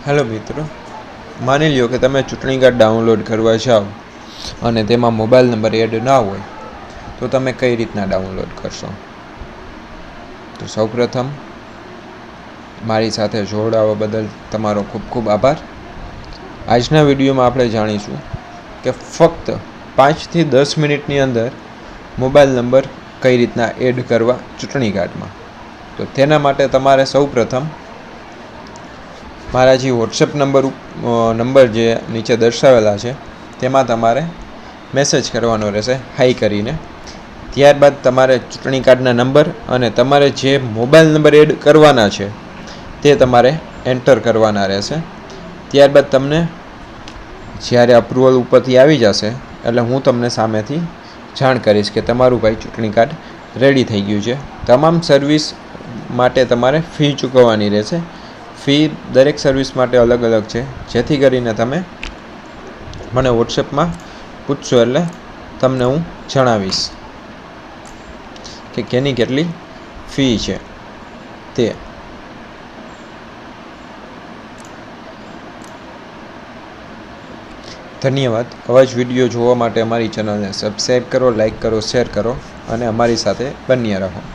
Hello મિત્રો, માની લ્યો કે તમે ચૂંટણી કાર્ડ ડાઉનલોડ કરવા જાઓ અને તેમાં મોબાઈલ નંબર એડ ના હોય તો તમે કઈ રીતના ડાઉનલોડ કરશો? તો સૌપ્રથમ મારી સાથે જોડાવા બદલ તમારો ખૂબ ખૂબ આભાર. આજના વિડીયોમાં આપણે જાણીશું કે ફક્ત 5 થી 10 મિનિટની અંદર મોબાઈલ નંબર કઈ રીતના એડ કરવા ચૂંટણી કાર્ડમાં. તો તેના માટે તમારે સૌપ્રથમ મારા જે વોટ્સએપ નંબર જે નીચે દર્શાવેલા છે તેમાં તમારે મેસેજ કરવાનો રહેશે હાઈ કરીને. ત્યારબાદ તમારે ચૂંટણી કાર્ડના નંબર અને તમારે જે મોબાઈલ નંબર એડ કરવાના છે તે તમારે એન્ટર કરવાના રહેશે. ત્યારબાદ તમને જ્યારે અપ્રુવલ ઉપરથી આવી જશે એટલે હું તમને સામેથી જાણ કરીશ કે તમારું ભાઈ ચૂંટણી કાર્ડ રેડી થઈ ગયું છે. તમામ સર્વિસ માટે તમારે ફી ચૂકવવાની રહેશે. ફી દરેક સર્વિસ માટે અલગ અલગ છે, જેથી કરીને તમે મને વોટ્સએપમાં પૂછશો એટલે તમને હું જણાવીશ કે કેની કેટલી ફી છે તે. ધન્યવાદ. આવા જ વિડીયો જોવા માટે અમારી ચેનલને સબસ્ક્રાઈબ કરો, લાઈક કરો, શેર કરો અને અમારી સાથે બન્યા રહો.